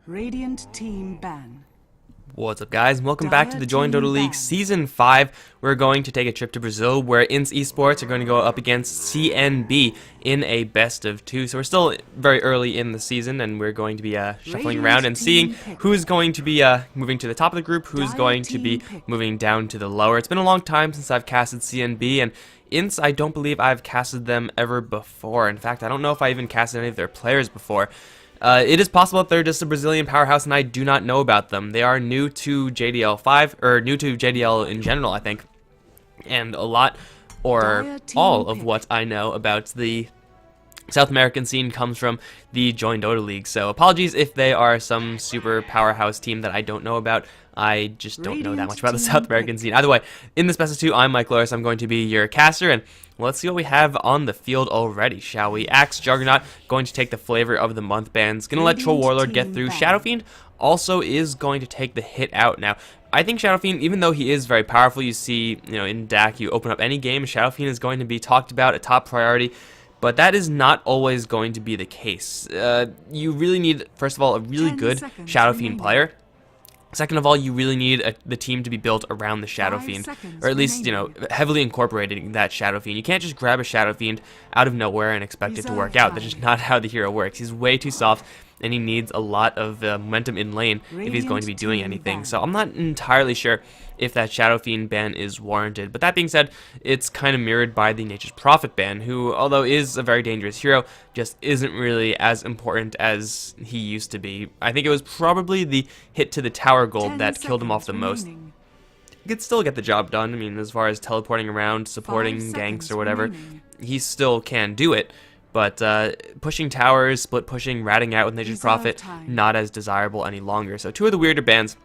Radiant team ban. What's up, guys? Welcome back to the Join Dota League Season 5. We're going to take a trip to Brazil where INTZ Esports are going to go up against CNB in a best of 2. So we're still very early in the season, and we're going to be shuffling around and seeing who's going to be moving to the top of the group, who's going to be moving down to the lower. It's been a long time since I've casted CNB, and INTZ, I don't believe I've casted them ever before. In fact, I don't know if I even casted any of their players before. It is possible that they're just a Brazilian powerhouse and I do not know about them. They are new to jDL5, or new to JDL in general, I think. And a lot, or all of what I know about the South American scene comes from the Join Dota League. So apologies if they are some super powerhouse team that I don't know about. I just don't know that much about the South American scene. Either way, in this best of 2, I'm Mike Loris. I'm going to be your caster, and let's see what we have on the field already, shall we? Axe Juggernaut going to take the Flavor of the Month bans. Going to let Troll Warlord get through. Shadow Fiend also is going to take the hit out. Now, I think Shadow Fiend, even though he is very powerful, you see, in DAC, you open up any game, Shadow Fiend is going to be talked about, a top priority. But that is not always going to be the case. You really need, first of all, a really good Shadow Fiend player. Second of all, you really need the team to be built around the Shadow Fiend, or at least, heavily incorporating that Shadow Fiend. You can't just grab a Shadow Fiend out of nowhere and expect it to work out. That's just not how the hero works. He's way too soft, and he needs a lot of momentum in lane if he's going to be doing anything. So I'm not entirely sure if that Shadow Fiend ban is warranted. But that being said, it's kind of mirrored by the Nature's Prophet ban, who, although is a very dangerous hero, just isn't really as important as he used to be. I think it was probably the hit to the tower gold that killed him off the most. He could still get the job done. I mean, as far as teleporting around, supporting ganks or whatever, he still can do it. But pushing towers, split pushing, ratting out with Nature's Prophet, not as desirable any longer. So 2 of the weirder bans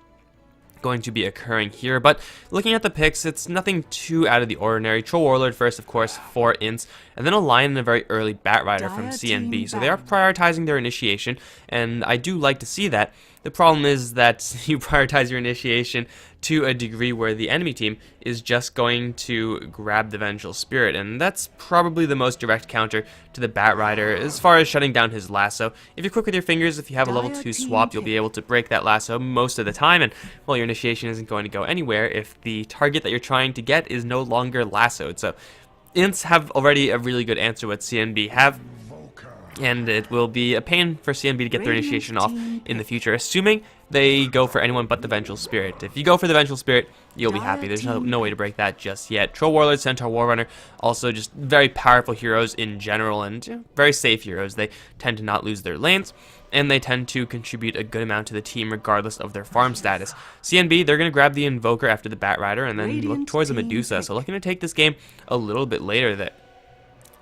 going to be occurring here, but looking at the picks, it's nothing too out of the ordinary. Troll Warlord first, of course, for INTZ, and then a Lion and a very early Bat Rider from CNB. So they are prioritizing their initiation, and I do like to see that. The problem is that you prioritize your initiation to a degree where the enemy team is just going to grab the Vengeful Spirit, and that's probably the most direct counter to the Bat Rider as far as shutting down his lasso. If you're quick with your fingers, if you have a level 2 swap, you'll be able to break that lasso most of the time, and well, your initiation isn't going to go anywhere if the target that you're trying to get is no longer lassoed. So INTZ have already a really good answer what CNB have, and it will be a pain for CNB to get their initiation off in the future, assuming they go for anyone but the Vengeful Spirit. If you go for the Vengeful Spirit, you'll be happy. There's no way to break that just yet. Troll Warlord, Centaur Warrunner, also just very powerful heroes in general, and very safe heroes. They tend to not lose their lanes, and they tend to contribute a good amount to the team regardless of their farm status. CNB, they're going to grab the Invoker after the Bat Rider, and then look towards the Medusa, so looking to take this game a little bit later. That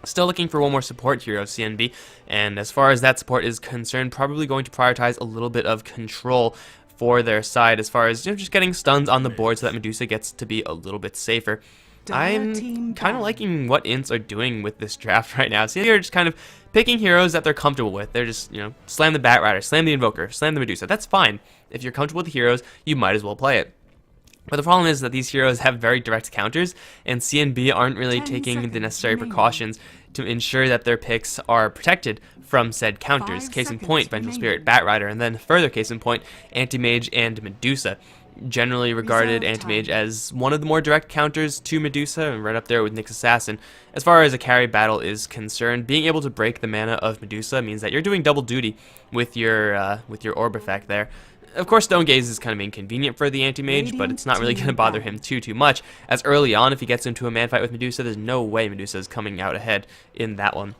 still looking for one more support hero, CNB, and as far as that support is concerned, probably going to prioritize a little bit of control for their side as far as just getting stuns on the board so that Medusa gets to be a little bit safer. I'm kind of liking what INTZ are doing with this draft right now. CNB are just kind of picking heroes that they're comfortable with. They're just, slam the Bat Rider, slam the Invoker, slam the Medusa. That's fine. If you're comfortable with the heroes, you might as well play it. But the problem is that these heroes have very direct counters, and CNB aren't really taking the necessary precautions to ensure that their picks are protected from said counters. Case in point, Vengeful Spirit, Bat Rider, and then further case in point, Anti-Mage and Medusa. Generally regarded Anti-Mage as one of the more direct counters to Medusa, and right up there with Nyx Assassin. As far as a carry battle is concerned, being able to break the mana of Medusa means that you're doing double duty with your orb effect there. Of course, Stone Gaze is kind of inconvenient for the Anti-Mage, but it's not really going to bother him too much, as early on, if he gets into a man fight with Medusa, there's no way Medusa is coming out ahead in that one.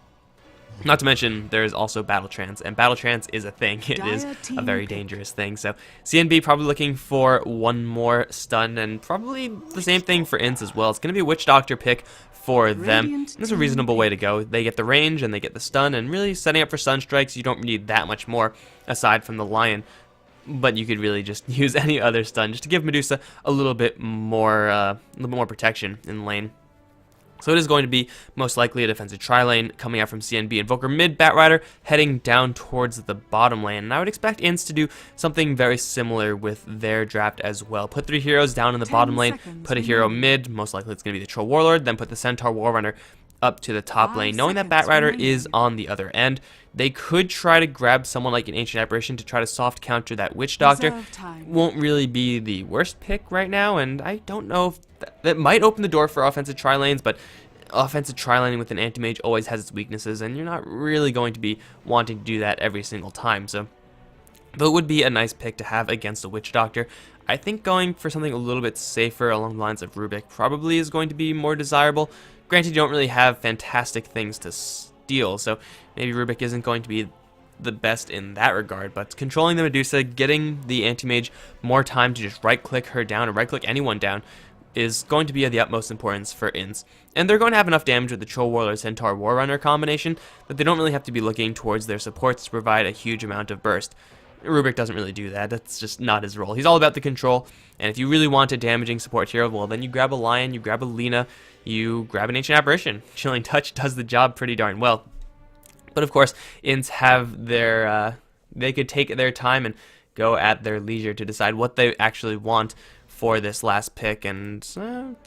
Not to mention, there's also Battle Trance, and Battle Trance is a thing. It is a very dangerous thing. So CNB probably looking for one more stun, and probably the same thing for INTZ as well. It's going to be a Witch Doctor pick for them. That's a reasonable way to go. They get the range, and they get the stun, and really setting up for stun strikes, you don't need that much more aside from the Lion. But you could really just use any other stun just to give Medusa a little bit more protection in lane. So it is going to be most likely a defensive tri-lane coming out from CNB. Invoker mid, Bat Rider heading down towards the bottom lane. And I would expect INTZ to do something very similar with their draft as well. Put 3 heroes down in the bottom lane, put a hero mid, most likely it's going to be the Troll Warlord, then put the Centaur Warrunner up to the top lane, knowing that Batrider is on the other end. They could try to grab someone like an Ancient Apparition to try to soft counter that Witch Doctor. Won't really be the worst pick right now, and I don't know if that might open the door for offensive tri-lanes, but offensive tri-laning with an Anti-Mage always has its weaknesses, and you're not really going to be wanting to do that every single time, so... But it would be a nice pick to have against a Witch Doctor. I think going for something a little bit safer along the lines of Rubik probably is going to be more desirable. Granted, you don't really have fantastic things to steal, so maybe Rubik isn't going to be the best in that regard, but controlling the Medusa, getting the Anti-Mage more time to just right-click her down or right-click anyone down is going to be of the utmost importance for INTZ. And they're going to have enough damage with the Troll Warlord Centaur War Runner combination that they don't really have to be looking towards their supports to provide a huge amount of burst. Rubik doesn't really do that. That's just not his role. He's all about the control, and if you really want a damaging support hero, well, then you grab a Lion, you grab a Lina, you grab an Ancient Apparition. Chilling Touch does the job pretty darn well. But of course, INTZ have their, they could take their time and go at their leisure to decide what they actually want for this last pick, and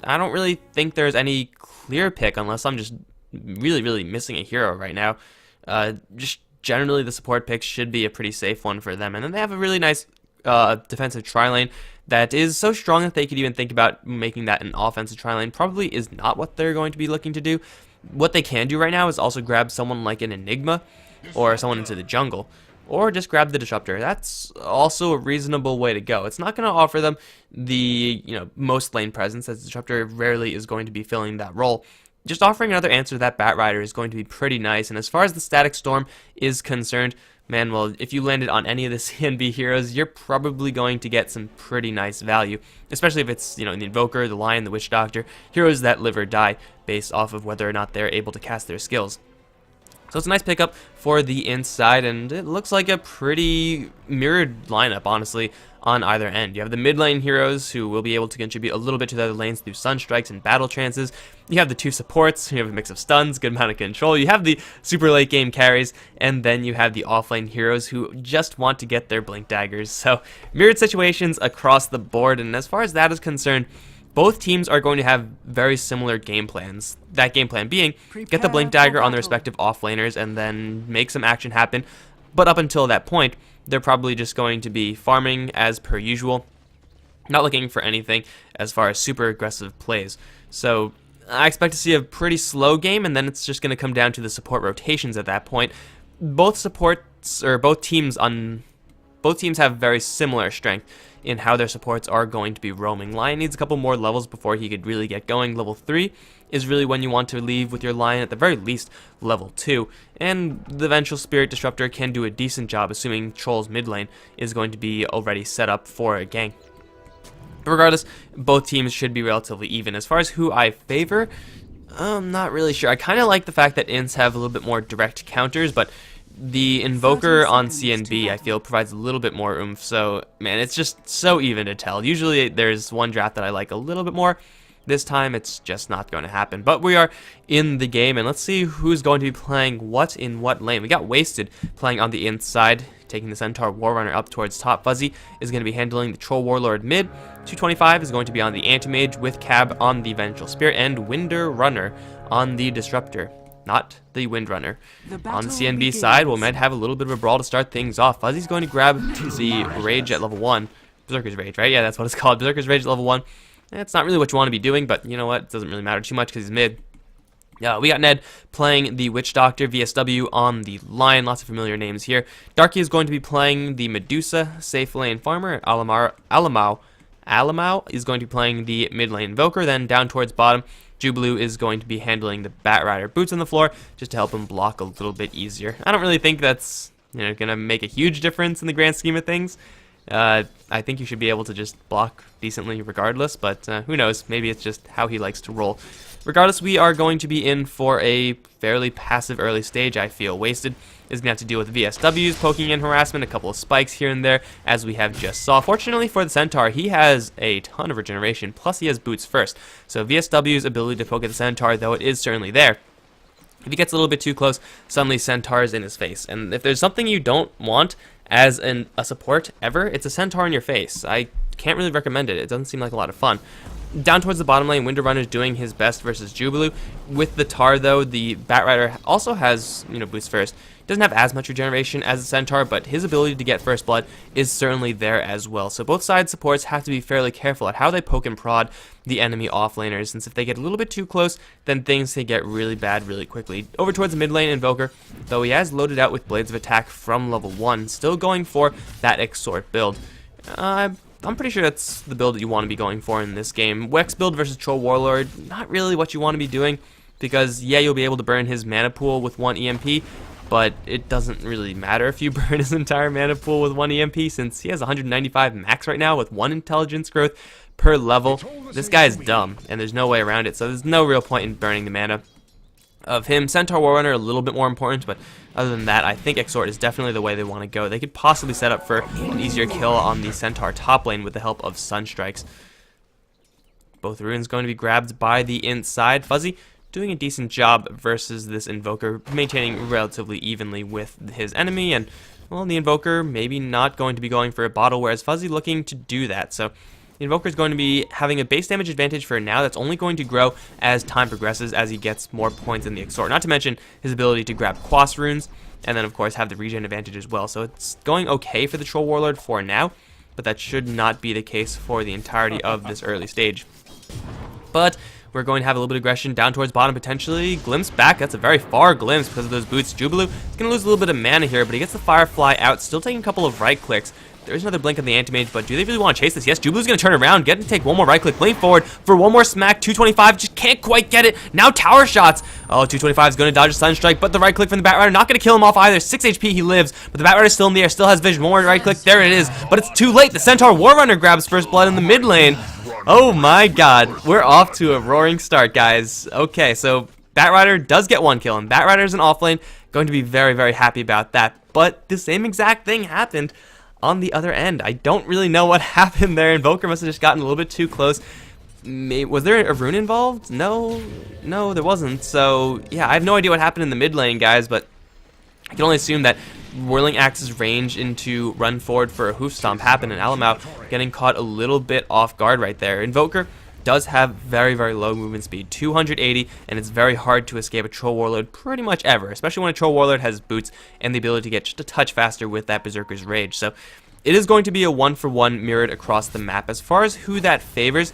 I don't really think there's any clear pick unless I'm just really missing a hero right now. Just generally, the support pick should be a pretty safe one for them. And then they have a really nice defensive tri-lane that is so strong that they could even think about making that an offensive tri-lane. Probably is not what they're going to be looking to do. What they can do right now is also grab someone like an Enigma or someone into the jungle. Or just grab the Disruptor. That's also a reasonable way to go. It's not going to offer them the most lane presence, as the Disruptor rarely is going to be filling that role. Just offering another answer to that Batrider is going to be pretty nice. And as far as the Static Storm is concerned, man, well, if you landed on any of the CNB heroes, you're probably going to get some pretty nice value. Especially if it's, the Invoker, the Lion, the Witch Doctor, heroes that live or die based off of whether or not they're able to cast their skills. So it's a nice pickup for the inside, and it looks like a pretty mirrored lineup, honestly, on either end. You have the mid lane heroes who will be able to contribute a little bit to the other lanes through Sunstrikes and battle trances. You have the two supports, you have a mix of stuns, good amount of control. You have the super late game carries, and then you have the offlane heroes who just want to get their blink daggers. So mirrored situations across the board, and as far as that is concerned, both teams are going to have very similar game plans. That game plan being, get the Blink Dagger on the respective offlaners and then make some action happen. But up until that point, they're probably just going to be farming as per usual, not looking for anything as far as super aggressive plays. So I expect to see a pretty slow game, and then it's just going to come down to the support rotations at that point. Both teams have very similar strength in how their supports are going to be roaming. Lion needs a couple more levels before he could really get going. Level 3 is really when you want to leave with your Lion, at the very least level 2. And the Vengeful Spirit Disruptor can do a decent job, assuming Troll's mid lane is going to be already set up for a gank. But regardless, both teams should be relatively even. As far as who I favor, I'm not really sure. I kind of like the fact that INTZ have a little bit more direct counters, but the Invoker on CNB, I feel, provides a little bit more oomph. So, man, it's just so even to tell. Usually there's one draft that I like a little bit more. This time, it's just not going to happen. But we are in the game, and let's see who's going to be playing what in what lane. We got Wasted playing on the INTZ side, taking the Centaur Warrunner up towards top. Fuzzy is going to be handling the Troll Warlord mid. 225 is going to be on the Anti-Mage, with Cab on the Vengeful Spirit, and Winder Runner on the Disruptor. Not the Windrunner. On the CNB side, we might have a little bit of a brawl to start things off. Fuzzy's going to grab the Rage at level 1. Berserker's Rage, right? Yeah, that's what it's called. Berserker's Rage at level 1. It's not really what you want to be doing, but you know what? It doesn't really matter too much because he's mid. We got Ned playing the Witch Doctor, VSW on the Lion. Lots of familiar names here. Darky is going to be playing the Medusa, safe lane farmer. Alamau is going to be playing the mid lane Invoker. Then down towards bottom, Jubilu is going to be handling the Batrider boots on the floor just to help him block a little bit easier. I don't really think that's going to make a huge difference in the grand scheme of things. I think you should be able to just block decently regardless, but who knows? Maybe it's just how he likes to roll. Regardless, we are going to be in for a fairly passive early stage, I feel. Wasted is going to have to deal with VSWs, poking in harassment, a couple of spikes here and there, as we have just saw. Fortunately for the Centaur, he has a ton of regeneration, plus he has boots first. So VSW's ability to poke at the Centaur, though it is certainly there, if he gets a little bit too close, suddenly Centaur is in his face. And if there's something you don't want as a support ever, it's a Centaur in your face. I can't really recommend it. It doesn't seem like a lot of fun. Down towards the bottom lane, Wind Runner is doing his best versus Jubilu. With the Tar, though, the Batrider also has, boost first. Doesn't have as much regeneration as the Centaur, but his ability to get first blood is certainly there as well. So both sides supports have to be fairly careful at how they poke and prod the enemy offlaners, since if they get a little bit too close, then things can get really bad really quickly. Over towards the mid lane, Invoker, though he has loaded out with Blades of Attack from level 1, still going for that Exort build. I'm pretty sure that's the build that you want to be going for in this game. Wex build versus Troll Warlord, not really what you want to be doing, because yeah, you'll be able to burn his mana pool with 1 EMP, but it doesn't really matter if you burn his entire mana pool with 1 EMP, since he has 195 max right now with 1 intelligence growth per level. This guy is dumb, and there's no way around it, so there's no real point in burning the mana of him. Centaur Warrunner a little bit more important, but other than that, I think Exort is definitely the way they want to go. They could possibly set up for an easier kill on the Centaur top lane with the help of Sunstrikes. Both runes going to be grabbed by the INTZ side. Fuzzy doing a decent job versus this Invoker, maintaining relatively evenly with his enemy, and well, the Invoker maybe not going to be going for a bottle, whereas Fuzzy looking to do that. So the Invoker is going to be having a base damage advantage for now that's only going to grow as time progresses, as he gets more points in the Exort. Not to mention his ability to grab Quas runes, and then of course have the regen advantage as well. So it's going okay for the Troll Warlord for now, but that should not be the case for the entirety of this early stage. But we're going to have a little bit of aggression down towards bottom potentially. Glimpse back, that's a very far glimpse because of those boots. Jubilu is going to lose a little bit of mana here, but he gets the Firefly out, still taking a couple of right clicks. There is another blink on the anti-mage, but do they really want to chase this? Yes, Jubilu's going to turn around, get to take one more right click, blink forward for one more smack. 225, just can't quite get it. Now tower shots. Oh, 225 is going to dodge a Sunstrike, but the right click from the Batrider not going to kill him off either. 6 HP he lives, but the Batrider is still in the air, still has vision. One more right click, there it is, but it's too late. The Centaur Warrunner grabs first blood in the mid lane. Oh my god, we're off to a roaring start, guys. Okay, so Batrider does get one kill, and Batrider's an offlane. Going to be very, very happy about that, but the same exact thing happened on the other end. I don't really know what happened there. Invoker must have just gotten a little bit too close. Was there a rune involved? No, there wasn't. So yeah, I have no idea what happened in the mid lane, guys, but I can only assume that Whirling Axe's range into run forward for a hoof stomp happened, and Alamau getting caught a little bit off guard right there. Invoker does have very, very low movement speed, 280, and it's very hard to escape a Troll Warlord pretty much ever, especially when a Troll Warlord has boots and the ability to get just a touch faster with that Berserker's Rage. So it is going to be a 1-for-1 mirrored across the map. As far as who that favors,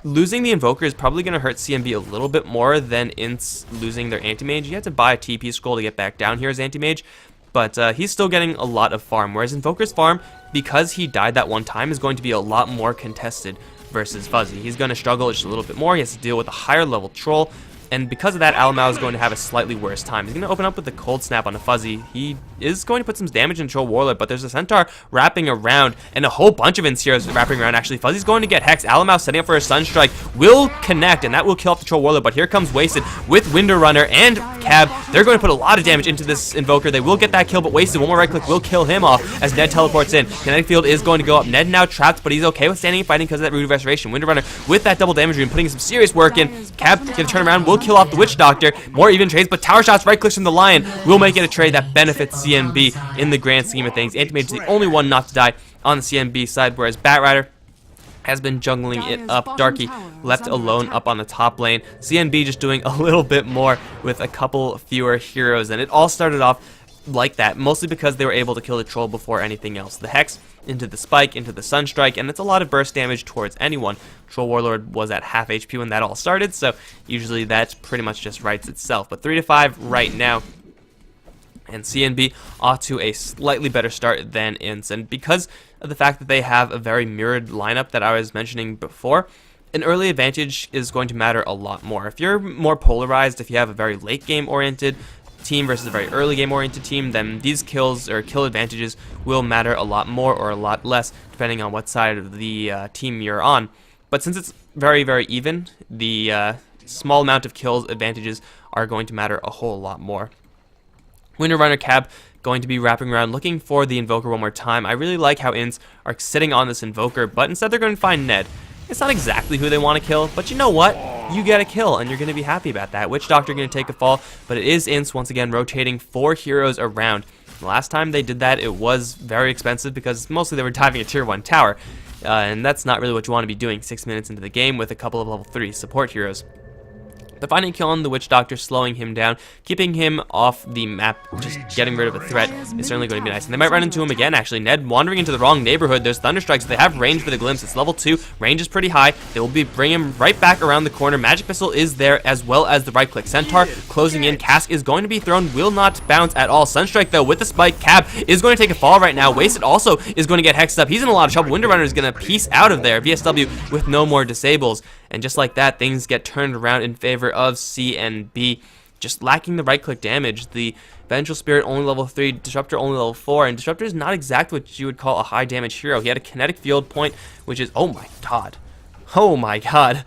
losing the Invoker is probably going to hurt CNB a little bit more than INTZ losing their Anti-Mage. You have to buy a TP scroll to get back down here as Anti-Mage, but he's still getting a lot of farm, whereas Invoker's farm, because he died that one time, is going to be a lot more contested versus Fuzzy. He's going to struggle just a little bit more. He has to deal with a higher level troll, and because of that, Alamau is going to have a slightly worse time. He's going to open up with the Cold Snap on a Fuzzy. He is going to put some damage in Troll Warlord, but there's a Centaur wrapping around, and a whole bunch of INTZ heroes wrapping around, actually. Fuzzy's going to get Hex. Alamau setting up for a Sunstrike. Will connect, and that will kill off the Troll Warlord, but here comes Wasted with Wind Runner and Cab. They're going to put a lot of damage into this Invoker. They will get that kill, but Wasted, one more right click, will kill him off as Ned teleports in. Kinetic Field is going to go up. Ned now trapped, but he's okay with standing and fighting because of that Root of Restoration. Wind Runner with that double damage rune, putting some serious work in. Cab going to turn around, will kill off the Witch Doctor. More even trades, but tower shots, right clicks from the Lion will make it a trade that benefits CNB in the grand scheme of things. Anti-Mage is the only one not to die on the CNB side, whereas Batrider has been jungling it up. Darky left alone up on the top lane. CNB just doing a little bit more with a couple fewer heroes, and it all started off like that, mostly because they were able to kill the troll before anything else. The Hex into the Spike, into the Sunstrike, and it's a lot of burst damage towards anyone. Troll Warlord was at half HP when that all started, so usually that pretty much just writes itself. But 3-5 right now, and CNB off to a slightly better start than INTZ. And because of the fact that they have a very mirrored lineup that I was mentioning before, an early advantage is going to matter a lot more. If you're more polarized, if you have a very late game oriented team versus a very early game oriented team, then these kills or kill advantages will matter a lot more or a lot less depending on what side of the team you're on. But since it's very, very even, the small amount of kills advantages are going to matter a whole lot more. Wind Runner Cab going to be wrapping around looking for the Invoker one more time. I really like how INTZ are sitting on this Invoker, but instead they're going to find Ned. It's not exactly who they want to kill, but you know what? You get a kill, and you're going to be happy about that. Witch Doctor going to take a fall, but it is INTZ once again rotating 4 heroes around. The last time they did that, it was very expensive because mostly they were diving a tier 1 tower. and that's not really what you want to be doing 6 minutes into the game with a couple of level 3 support heroes. But finding a kill on the Witch Doctor, slowing him down, keeping him off the map, just getting rid of a threat is certainly going to be nice. And they might run into him again, actually. Ned wandering into the wrong neighborhood. There's Thunderstrikes. They have range for the Glimpse. It's level 2. Range is pretty high. They will be bringing him right back around the corner. Magic Missile is there, as well as the right-click. Centaur closing in. Cask is going to be thrown. Will not bounce at all. Sunstrike, though, with the spike. Cab is going to take a fall right now. Wasted also is going to get hexed up. He's in a lot of trouble. Winter Runner is going to piece out of there. VSW with no more disables. And just like that, things get turned around in favor of CNB. Just lacking the right-click damage. The Vengeful Spirit only level 3, Disruptor only level 4, and Disruptor is not exactly what you would call a high damage hero. He had a kinetic field point, which is, oh my god. Oh my god.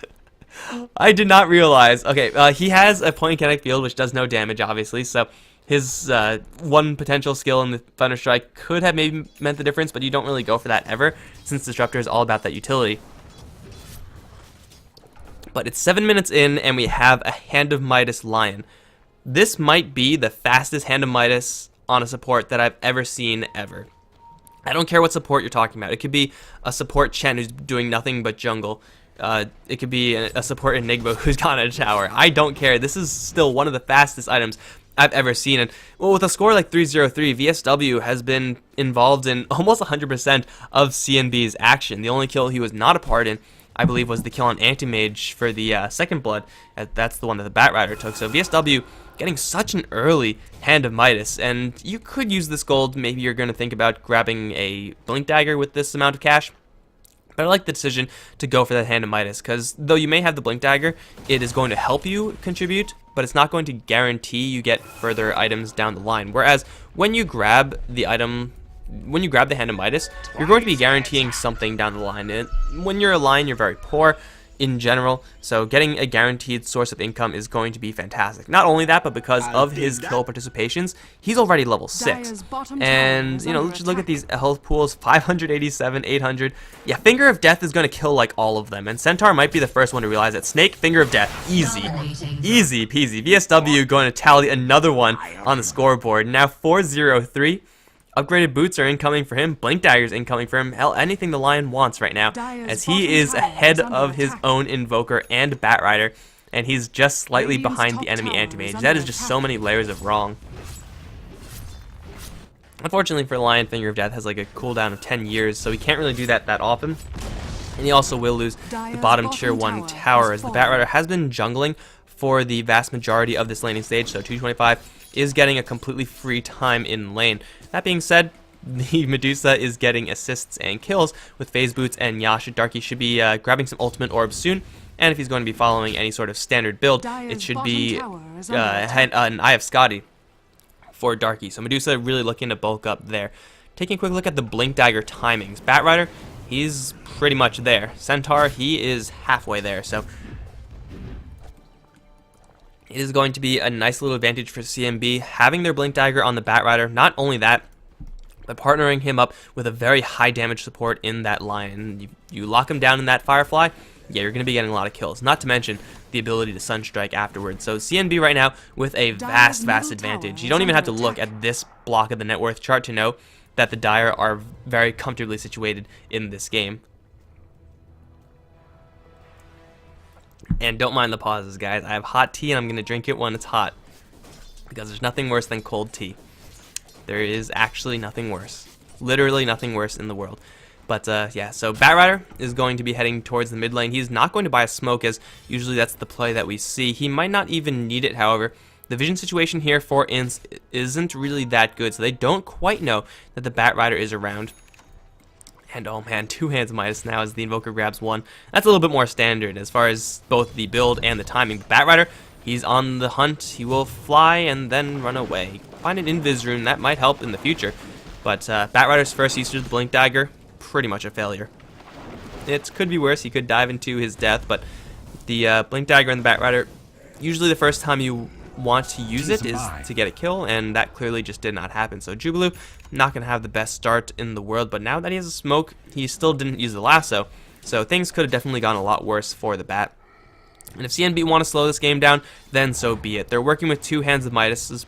I did not realize. Okay, he has a point kinetic field, which does no damage, obviously, so his one potential skill in the Thunderstrike could have maybe meant the difference, but you don't really go for that ever, since Disruptor is all about that utility. But it's 7 minutes in, and we have a Hand of Midas Lion. This might be the fastest Hand of Midas on a support that I've ever seen, ever. I don't care what support you're talking about. It could be a support Chen who's doing nothing but jungle. It could be a support Enigma who's gone in a tower. I don't care. This is still one of the fastest items I've ever seen. And well, with a score like 3-0-3, VSW has been involved in almost 100% of CNB's action. The only kill he was not a part in, I believe, was the kill on Anti-Mage for the second blood. That's the one that the Bat Rider took. So VSW getting such an early Hand of Midas, and you could use this gold. Maybe you're going to think about grabbing a Blink Dagger with this amount of cash. But I like the decision to go for that Hand of Midas, because though you may have the Blink Dagger, it is going to help you contribute, but it's not going to guarantee you get further items down the line. Whereas when you grab the item, when you grab the Hand of Midas, you're going to be guaranteeing something down the line. And when you're a Lion, you're very poor in general, so getting a guaranteed source of income is going to be fantastic. Not only that, but because of his kill participations, he's already level 6. And, you know, let's just look at these health pools, 587, 800. Yeah, Finger of Death is going to kill, like, all of them. And Centaur might be the first one to realize that. Snake, Finger of Death, easy. Easy peasy. VSW going to tally another one on the scoreboard. Now 4-0-3. Upgraded boots are incoming for him. Blink Daggers incoming for him. Hell, anything the Lion wants right now, as he is ahead of his own Invoker and Bat Rider, and he's just slightly behind the enemy Anti-Mage. That is just so many layers of wrong. Unfortunately for the Lion, Finger of Death has like a cooldown of 10 years, so he can't really do that often. And he also will lose the bottom tier 1 tower, as the Bat Rider has been jungling for the vast majority of this laning stage, so 225 is getting a completely free time in lane. That being said, the Medusa is getting assists and kills with Phase Boots and Yasha. Darky should be grabbing some ultimate orbs soon, and if he's going to be following any sort of standard build, it should be an Eye of Scotty for Darky. So Medusa really looking to bulk up there. Taking a quick look at the Blink Dagger timings. Bat Rider, he's pretty much there. Centaur, he is halfway there, so it is going to be a nice little advantage for CNB having their Blink Dagger on the Bat Rider. Not only that, but partnering him up with a very high damage support in that Lion. You lock him down in that Firefly, yeah, you're going to be getting a lot of kills. Not to mention the ability to Sunstrike afterwards. So CNB right now with a vast advantage. You don't even have to look at this block of the net worth chart to know that the Dire are very comfortably situated in this game. And don't mind the pauses, guys. I have hot tea and I'm going to drink it when it's hot, because there's nothing worse than cold tea. There is actually nothing worse. Literally nothing worse in the world. But yeah, so Bat Rider is going to be heading towards the mid lane. He's not going to buy a smoke, as usually that's the play that we see. He might not even need it, however. The vision situation here for INTZ isn't really that good, so they don't quite know that the Bat Rider is around. And oh man, 2 Hands of Midas now as the Invoker grabs 1. That's a little bit more standard as far as both the build and the timing. Bat Rider, he's on the hunt. He will fly and then run away. Find an Invis rune, that might help in the future. But Bat Rider's first usage of the Blink Dagger, pretty much a failure. It could be worse. He could dive into his death, but the Blink Dagger and the Bat Rider, usually the first time you want to use it is to get a kill, and that clearly just did not happen. So Jubilu, not going to have the best start in the world, but now that he has a smoke, he still didn't use the lasso, so things could have definitely gone a lot worse for the Bat. And if CNB want to slow this game down, then so be it. They're working with 2 Hands of Midases,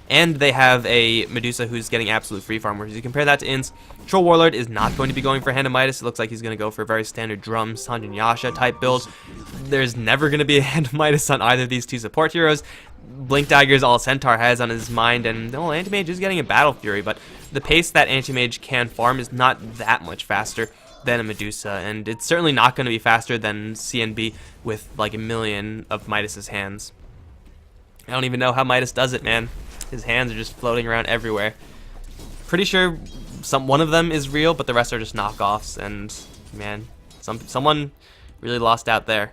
and they have a Medusa who's getting absolute free farm. Whereas you compare that to INTZ, Troll Warlord is not going to be going for Hand of Midas. It looks like he's going to go for a very standard Drum, Sanjin Yasha type build. There's never going to be a Hand of Midas on either of these two support heroes. Blink Dagger is all Centaur has on his mind, and well, Anti-Mage is getting a Battle Fury, but the pace that Anti-Mage can farm is not that much faster than a Medusa, and it's certainly not going to be faster than CNB with like a million of Midas's hands. I don't even know how Midas does it, man. His hands are just floating around everywhere. Pretty sure one of them is real, but the rest are just knockoffs, and man, someone really lost out there.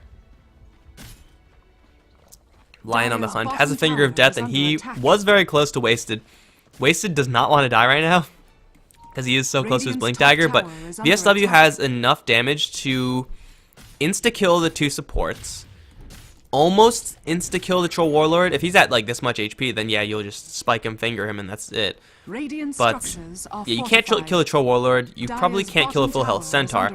Lion on the hunt has a Finger of Death, and he was very close to Wasted. Wasted does not want to die right now because he is so close to his Blink Dagger, but VSW has enough damage to insta-kill the two supports, almost insta-kill the Troll Warlord. If he's at like this much HP, then yeah, you'll just spike him, finger him, and that's it. But yeah, you can't kill a Troll Warlord. You probably can't kill a full health Centaur.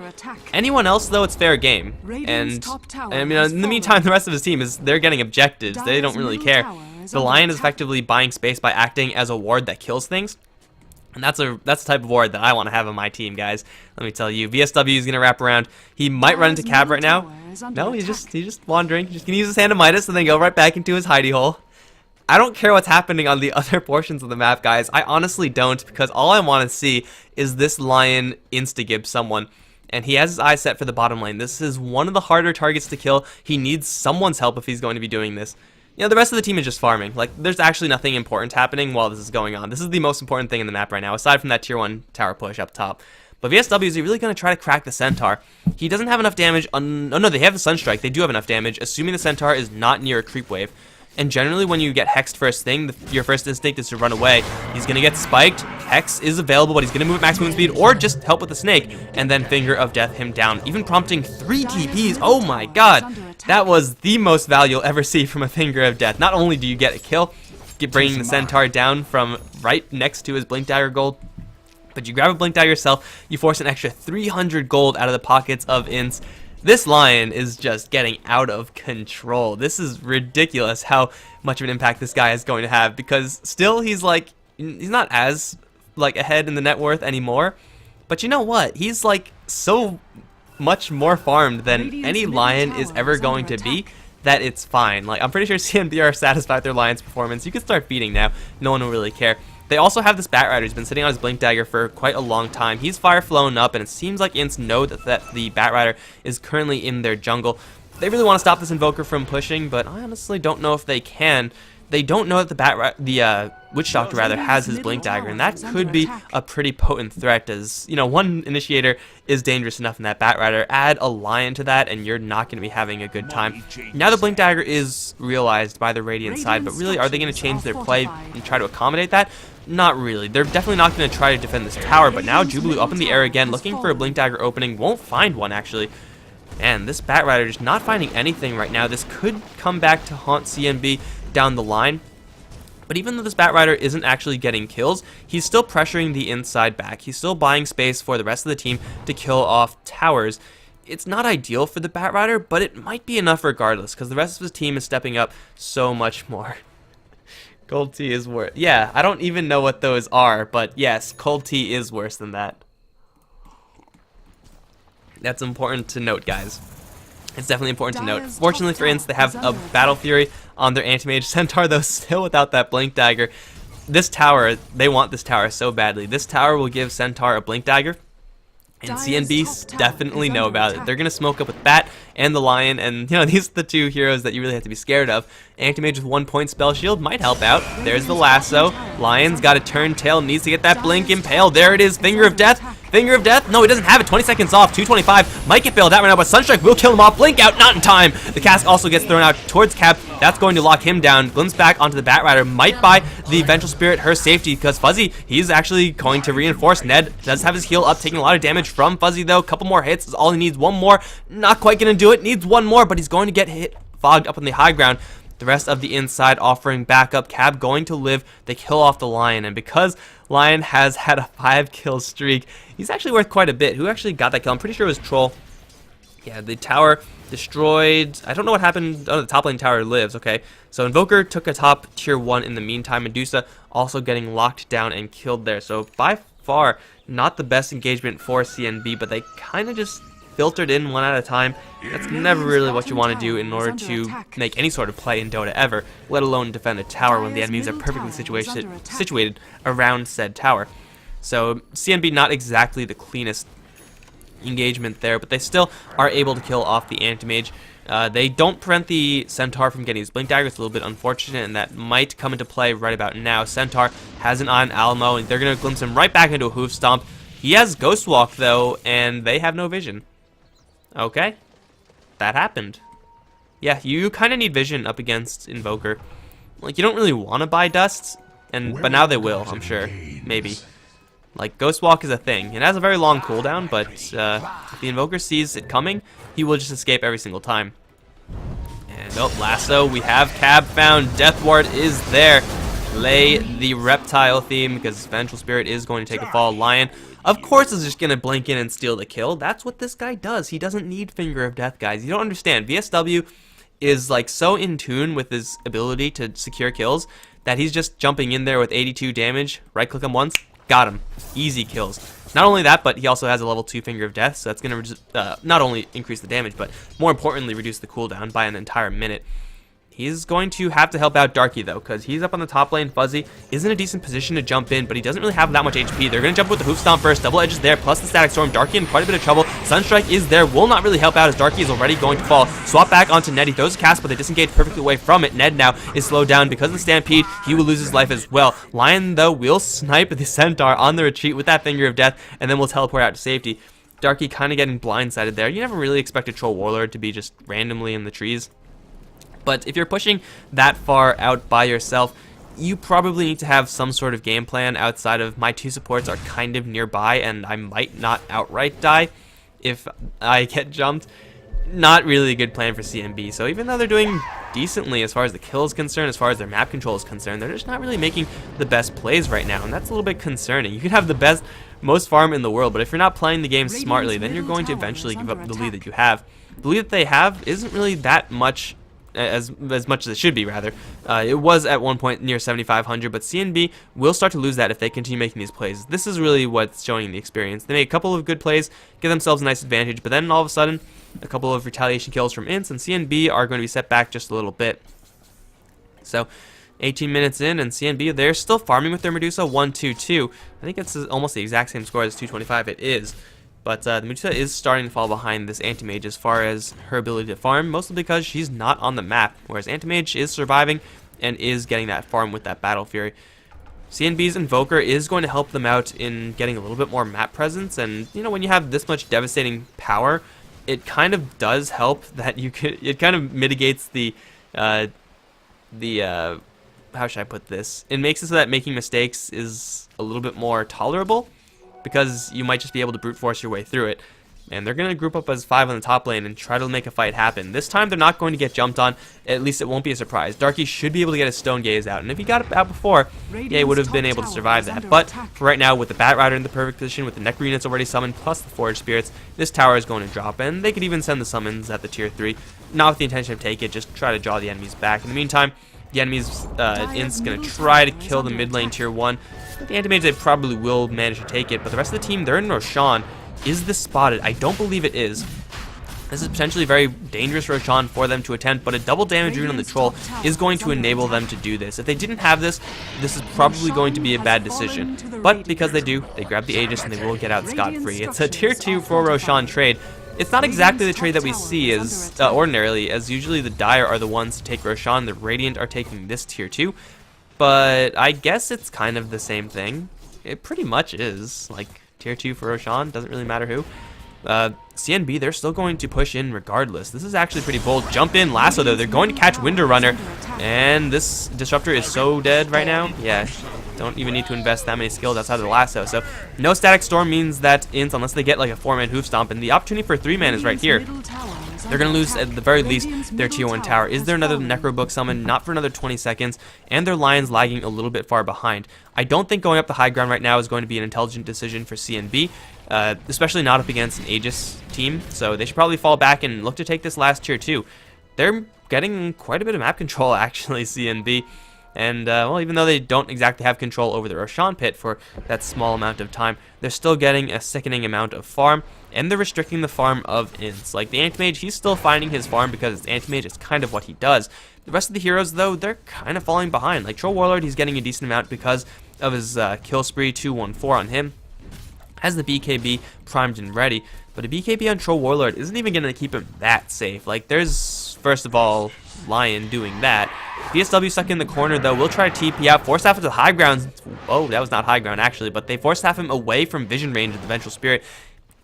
Anyone else, though, it's fair game. And I mean, in the meantime, the rest of his team they're getting objectives. They don't really care. The Lion is effectively buying space by acting as a ward that kills things. And that's the type of ward that I want to have on my team, guys. Let me tell you, VSW is gonna wrap around. He might run into Cab right now. No, he's just wandering. He's just gonna use his Hand of Midas and then go right back into his hidey hole. I don't care what's happening on the other portions of the map, guys. I honestly don't, because all I want to see is this Lion insta-gib someone. And he has his eyes set for the bottom lane. This is one of the harder targets to kill. He needs someone's help if he's going to be doing this. You know, the rest of the team is just farming. Like, there's actually nothing important happening while this is going on. This is the most important thing in the map right now, aside from that tier 1 tower push up top. But VSW, is he really going to try to crack the Centaur? He doesn't have enough damage on... Oh, no, they have the Sunstrike. They do have enough damage, assuming the Centaur is not near a creep wave. And generally, when you get hexed first thing, your first instinct is to run away. He's going to get spiked. Hex is available, but he's going to move at max movement speed or just help with the snake and then Finger of Death him down, even prompting 3 TPs. Oh my god. That was the most value you'll ever see from a Finger of Death. Not only do you get a kill, bringing the Centaur down from right next to his Blink Dagger gold, but you grab a Blink Dagger yourself, you force an extra 300 gold out of the pockets of INTZ. This Lion is just getting out of control. This is ridiculous how much of an impact this guy is going to have, because still he's not as like ahead in the net worth anymore, but you know what? He's like so much more farmed than any Lion is ever going to be that it's fine. Like, I'm pretty sure CNB are satisfied with their Lion's performance. You can start feeding now. No one will really care. They also have this Bat Rider who's been sitting on his Blink Dagger for quite a long time. He's fire flown up, and it seems like INTZ know that the Bat Rider is currently in their jungle. They really want to stop this Invoker from pushing, but I honestly don't know if they can. They don't know that the Witch Doctor rather has his Blink Dagger, and that could be a pretty potent threat, as, you know, one Initiator is dangerous enough in that Bat Rider. Add a Lion to that, and you're not going to be having a good time. Now the Blink Dagger is realized by the Radiant side, but really, are they going to change their play and try to accommodate that? Not really. They're definitely not going to try to defend this tower, but now Jubilee up in the air again, looking for a Blink Dagger opening. Won't find one, actually. And this Bat Rider just not finding anything right now. This could come back to haunt CNB down the line. But even though this Bat Rider isn't actually getting kills, he's still pressuring the inside back. He's still buying space for the rest of the team to kill off towers. It's not ideal for the Bat Rider, but it might be enough regardless, because the rest of his team is stepping up so much more. Cold tea is worse. Yeah, I don't even know what those are, but yes, cold tea is worse than that. That's important to note, guys. It's definitely important to note. Fortunately for INTZ, they have a Battle Fury on their Anti-Mage Centaur, though still without that Blink Dagger. This tower, they want this tower so badly. This tower will give Centaur a Blink Dagger, and CNB definitely know about it. They're going to smoke up with Bat and the Lion, and you know, these are the two heroes that you really have to be scared of. Anti-Mage with 1 point spell shield might help out. There's the lasso. Lion's got to turn tail, needs to get that Blink Impale. There it is, Finger of Death. Finger of Death? No, he doesn't have it. 20 seconds off, 225. Might get bailed out right now, but Sunstrike will kill him off. Blink out, not in time. The cask also gets thrown out towards Cap. That's going to lock him down. Glimpse back onto the Bat Rider. Might buy the Vengeful Spirit her safety, because Fuzzy, he's actually going to reinforce. Ned does have his heal up, taking a lot of damage from Fuzzy, though. Couple more hits is all he needs. One more. Not quite going to do it. Needs one more, but he's going to get hit, fogged up on the high ground. The rest of the inside offering backup. Cab going to live. They kill off the Lion, and because Lion has had a 5-kill streak, he's actually worth quite a bit. Who actually got that kill? I'm pretty sure it was Troll. Yeah, the tower destroyed. I don't know what happened. Oh, the top lane tower lives. Okay, so Invoker took a top tier 1 in the meantime. Medusa also getting locked down and killed there. So by far, not the best engagement for CNB, but they kind of just filtered in one at a time. That's never really what you want to do in order to make any sort of play in Dota ever, let alone defend a tower when the enemies are perfectly situated around said tower. So CNB not exactly the cleanest engagement there, but they still are able to kill off the Anti-Mage. They don't prevent the Centaur from getting his Blink Dagger. It's a little bit unfortunate, and that might come into play right about now. Centaur has an eye on Alamo, and they're going to glimpse him right back into a Hoof Stomp. He has Ghost Walk, though, and they have no vision. Okay. That happened. Yeah, you kind of need vision up against Invoker. Like, you don't really want to buy Dust, but now they will, I'm sure. Maybe. Like, Ghost Walk is a thing. It has a very long cooldown, but if the Invoker sees it coming, he will just escape every single time. And, oh, Lasso, we have Cab found. Death Ward is there. Lay the Reptile theme, because Vengeful Spirit is going to take a fall. Lion, of course, is just going to blink in and steal the kill. That's what this guy does. He doesn't need Finger of Death, guys. You don't understand. VSW is, like, so in tune with his ability to secure kills that he's just jumping in there with 82 damage. Right-click him once. Got him. Easy kills. Not only that, but he also has a level 2 Finger of Death, so that's going to not only increase the damage, but more importantly, reduce the cooldown by an entire minute. He's going to have to help out Darky, though, because he's up on the top lane. Fuzzy is in a decent position to jump in, but he doesn't really have that much HP. They're going to jump with the Hoof Stomp first. Double Edge is there, plus the Static Storm. Darky in quite a bit of trouble. Sunstrike is there. Will not really help out as Darky is already going to fall. Swap back onto Ned. He throws a cast, but they disengage perfectly away from it. Ned now is slowed down because of the Stampede. He will lose his life as well. Lion, though, will snipe the Centaur on the retreat with that Finger of Death, and then will teleport out to safety. Darky kind of getting blindsided there. You never really expect a Troll Warlord to be just randomly in the trees. But if you're pushing that far out by yourself, you probably need to have some sort of game plan outside of my two supports are kind of nearby and I might not outright die if I get jumped. Not really a good plan for CNB. So even though they're doing decently as far as the kill is concerned, as far as their map control is concerned, they're just not really making the best plays right now, and that's a little bit concerning. You can have the most farm in the world, but if you're not playing the game smartly, then you're going to eventually give up the lead that you have. The lead that they have isn't really that much as much as it should be, rather. It was at one point near 7,500, but CNB will start to lose that if they continue making these plays. This is really what's showing the experience. They make a couple of good plays, give themselves a nice advantage, but then all of a sudden, a couple of retaliation kills from INTZ, and CNB are going to be set back just a little bit. So, 18 minutes in, and CNB, they're still farming with their Medusa, 1-2-2. I think it's almost the exact same score as 225. It is. But the Medusa is starting to fall behind this Anti-Mage as far as her ability to farm, mostly because she's not on the map, whereas Anti-Mage is surviving and is getting that farm with that Battle Fury. CNB's Invoker is going to help them out in getting a little bit more map presence, and you know, when you have this much devastating power, it kind of does help that it kind of mitigates the how should I put this? It makes it so that making mistakes is a little bit more tolerable, because you might just be able to brute force your way through it. And they're going to group up as 5 on the top lane and try to make a fight happen. This time they're not going to get jumped on, at least it won't be a surprise. Darky should be able to get his Stone Gaze out, and if he got it out before, yeah, he would have been able to survive that. But for right now, with the Bat Rider in the perfect position, with the Necro units already summoned, plus the Forge Spirits, this tower is going to drop, and they could even send the summons at the tier 3. Not with the intention of take it, just try to draw the enemies back. In the meantime, the enemy's INTZ going to try to kill the mid lane tier 1. The Anti-Mage, they probably will manage to take it, but the rest of the team, they're in Roshan. Is this spotted? I don't believe it is. This is potentially very dangerous Roshan for them to attempt, but a double damage rune on the Troll is going to enable them to do this. If they didn't have this, this is probably going to be a bad decision. But because they do, they grab the Aegis and they will get out scot-free. It's a tier 2 for Roshan trade. It's not exactly the trade that we see as ordinarily, as usually the Dire are the ones to take Roshan, the Radiant are taking this tier 2. But I guess it's kind of the same thing. It pretty much is. Like, tier 2 for Roshan, doesn't really matter who. CNB, they're still going to push in regardless. This is actually pretty bold. Jump in, Lasso though. They're going to catch Winter Runner. And this Disruptor is so dead right now. Yeah, don't even need to invest that many skills outside of the Lasso. So, no Static Storm means that INTZ, unless they get like a 4-man Hoof Stomp, and the opportunity for 3-man is right here. They're going to lose, at the very least, their tier 1 tower. Is there another Necro Book summon? Not for another 20 seconds. And their Lion's lagging a little bit far behind. I don't think going up the high ground right now is going to be an intelligent decision for CNB. Especially not up against an Aegis team. So they should probably fall back and look to take this last tier 2. They're getting quite a bit of map control, actually, CNB. And, well, even though they don't exactly have control over the Roshan pit for that small amount of time, they're still getting a sickening amount of farm, and they're restricting the farm of INTZ. Like, the Anti-Mage, he's still finding his farm because it's Anti-Mage, it's kind of what he does. The rest of the heroes, though, they're kind of falling behind. Like, Troll Warlord, he's getting a decent amount because of his kill spree, 214 on him. Has the BKB primed and ready, but a BKB on Troll Warlord isn't even going to keep him that safe. Like, there's, first of all, Lion doing that. VSW stuck in the corner, though, will try to TP out, force half to the high ground. Oh, that was not high ground, actually, but they forced half him away from vision range of the Vengeful Spirit.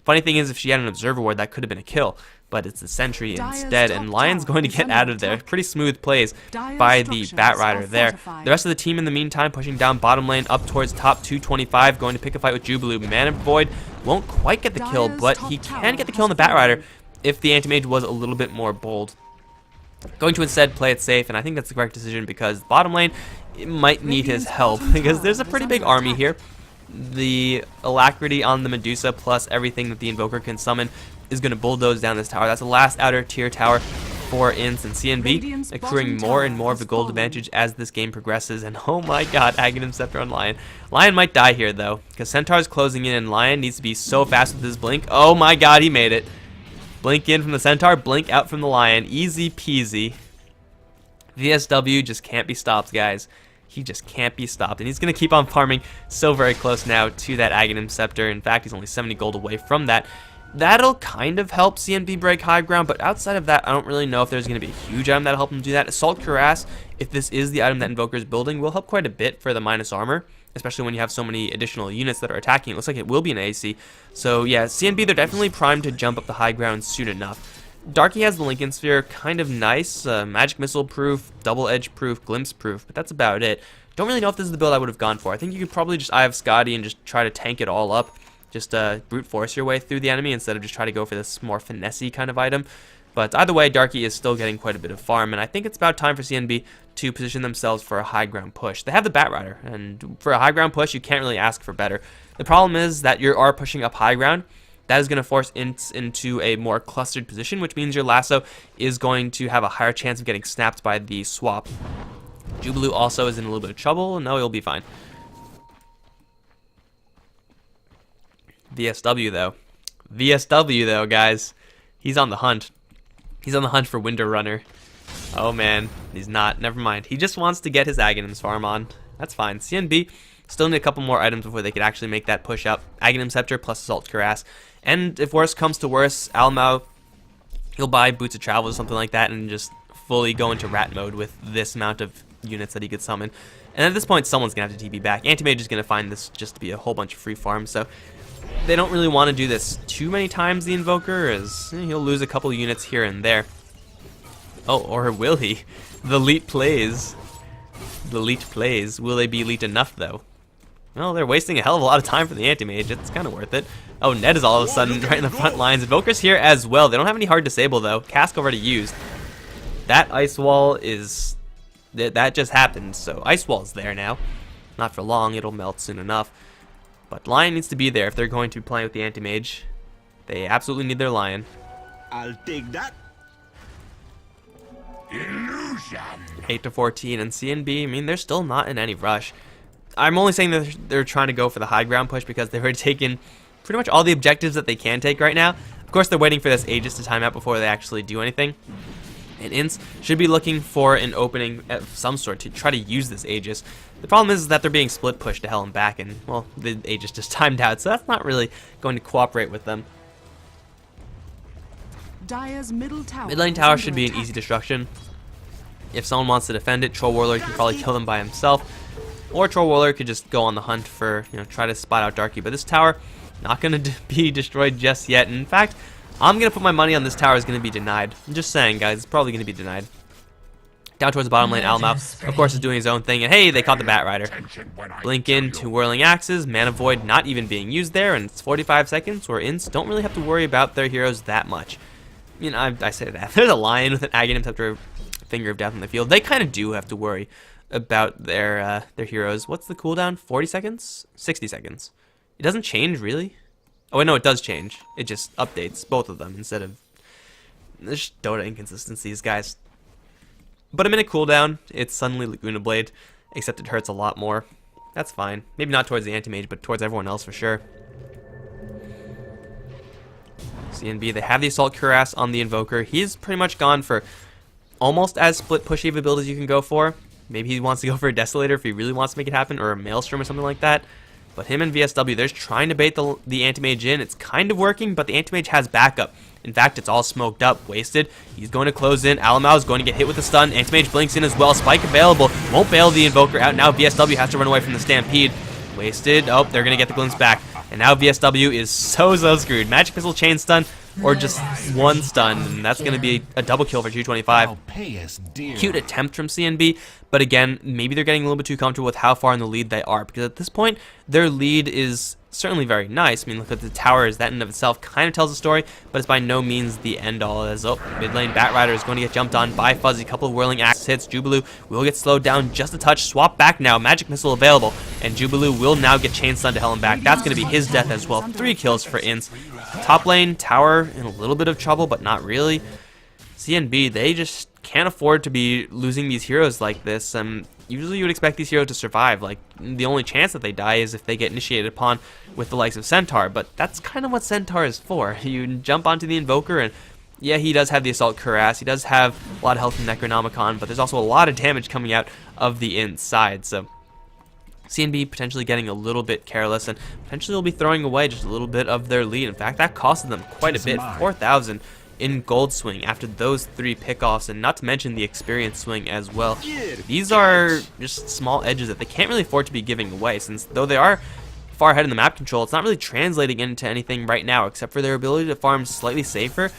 Funny thing is, if she had an Observer Ward, that could have been a kill, but it's the Sentry instead, and Lion's going to get out of there. Pretty smooth plays by the Batrider there. The rest of the team, in the meantime, pushing down bottom lane up towards top 225, going to pick a fight with Jubilee. Mana Void won't quite get the kill, but he can get the kill on the Batrider if the Anti-Mage was a little bit more bold. Going to instead play it safe, and I think that's the correct decision because bottom lane, it might need his help because there's a pretty big army here. The Alacrity on the Medusa plus everything that the Invoker can summon is going to bulldoze down this tower. That's the last outer tier tower for INTZ, and CNB accruing more and more of the gold advantage as this game progresses. And oh my god, Aghanim Scepter on Lion. Lion might die here though, because Centaur's closing in and Lion needs to be so fast with his blink. Oh my god, he made it. Blink in from the Centaur, blink out from the Lion. Easy peasy. VSW just can't be stopped, guys. He just can't be stopped. And he's going to keep on farming so very close now to that Aghanim Scepter. In fact, he's only 70 gold away from that. That'll kind of help CNB break high ground, but outside of that, I don't really know if there's going to be a huge item that'll help him do that. Assault Cuirass, if this is the item that Invoker's building, will help quite a bit for the minus armor, especially when you have so many additional units that are attacking. It looks like it will be an AC. So yeah, CNB, they're definitely primed to jump up the high ground soon enough. Darky has the Lincoln Sphere, kind of nice, magic missile proof, double edge proof, glimpse proof, but that's about it. Don't really know if this is the build I would have gone for. I think you could probably just Eye of Scotty and just try to tank it all up. Just brute force your way through the enemy instead of just try to go for this more finesse-y kind of item. But either way, Darky is still getting quite a bit of farm, and I think it's about time for CNB to position themselves for a high ground push. They have the Batrider, and for a high ground push, you can't really ask for better. The problem is that you are pushing up high ground. That is going to force INTZ into a more clustered position, which means your lasso is going to have a higher chance of getting snapped by the swap. Jubilee also is in a little bit of trouble. No, he'll be fine. VSW though, guys. He's on the hunt. He's on the hunt for Winter Runner. Oh man, he's not. Never mind. He just wants to get his Aghanim's farm on. That's fine. CNB still need a couple more items before they could actually make that push up. Aghanim Scepter plus Assault Cuirass. And if worse comes to worse, Almao, he'll buy Boots of Travel or something like that and just fully go into rat mode with this amount of units that he could summon. And at this point, someone's going to have to TP back. Anti-Mage is going to find this just to be a whole bunch of free farms, so they don't really want to do this too many times, the Invoker, as he'll lose a couple units here and there. Oh, or will he? The Elite plays. The Elite plays. Will they be elite enough, though? Well, they're wasting a hell of a lot of time for the Anti-Mage. It's kind of worth it. Oh, Ned is all of a sudden right in the front lines. Invoker's here as well. They don't have any hard disable, though. Cask already used. That Ice Wall is... That just happened, so Ice Wall's there now. Not for long. It'll melt soon enough. But Lion needs to be there if they're going to be playing with the Anti-Mage. They absolutely need their Lion. I'll take that. Illusion. 8 to 14, and CNB, I mean, they're still not in any rush. I'm only saying that they're trying to go for the high ground push because they've already taken pretty much all the objectives that they can take right now. Of course, they're waiting for this Aegis to time out before they actually do anything. And INTZ should be looking for an opening of some sort to try to use this Aegis. The problem is that they're being split pushed to hell and back, and, well, the Aegis just timed out, so that's not really going to cooperate with them. Dire's middle tower Mid lane tower should be an easy destruction. If someone wants to defend it, Troll Warlord can probably kill them by himself. Or Troll Warlord could just go on the hunt for, try to spot out Darky. But this tower, not going to be destroyed just yet. In fact, I'm going to put my money on this tower is going to be denied. I'm just saying, guys, it's probably going to be denied. Down towards the bottom lane, Almao, of course, is doing his own thing. And hey, they caught the Batrider. Blink in to Whirling Axes. Mana Void not even being used there. And it's 45 seconds where INTZ don't really have to worry about their heroes that much. you know, I say that. There's a Lion with an Aghanim Scepter, Finger of Death on the field. They kind of do have to worry about their heroes. What's the cooldown? 40 seconds? 60 seconds. It doesn't change, really? Oh, wait, no, it does change. It just updates both of them instead of... There's Dota inconsistencies, guys. But a minute cooldown, it's suddenly Laguna Blade, except it hurts a lot more. That's fine. Maybe not towards the anti-mage, but towards everyone else for sure. CNB, they have the Assault Cuirass on the Invoker. He's pretty much gone for almost as split pushy of a build as you can go for. Maybe he wants to go for a Desolator if he really wants to make it happen, or a Maelstrom or something like that. But him and VSW, they're just trying to bait the Anti-Mage in. It's kind of working, but the Anti-Mage has backup. In fact, it's all smoked up, wasted. He's going to close in. Alamau is going to get hit with a stun. Anti-Mage blinks in as well. Spike available. Won't bail the Invoker out. Now VSW has to run away from the Stampede. Wasted. Oh, they're going to get the glimpse back. And now VSW is so screwed. Magic Missile chain stun or just one stun, and that's going to be a double kill for 225. Cute attempt from CNB, but again, maybe they're getting a little bit too comfortable with how far in the lead they are, because at this point, their lead is certainly very nice. I mean, look at the towers. That in of itself kind of tells a story, but it's by no means the end all. As mid lane Batrider is going to get jumped on by Fuzzy. Couple of whirling axe hits. Jubilu will get slowed down just a touch. Swap back now. Magic Missile available, and Jubilu will now get chain stun to hell and back. That's going to be his death as well. 3 kills for INTZ. Top lane, tower in a little bit of trouble, but not really. CNB, they just can't afford to be losing these heroes like this. Usually you would expect these heroes to survive. Like, the only chance that they die is if they get initiated upon with the likes of Centaur, but that's kind of what Centaur is for. You jump onto the Invoker, and yeah, he does have the Assault Cuirass, he does have a lot of health in Necronomicon, but there's also a lot of damage coming out of the inside, so CNB potentially getting a little bit careless, and potentially will be throwing away just a little bit of their lead. In fact, that costed them quite a bit, 4,000 in gold swing after those 3 pickoffs, and not to mention the experience swing as well. These are just small edges that they can't really afford to be giving away, since though they are far ahead in the map control, it's not really translating into anything right now except for their ability to farm slightly safer,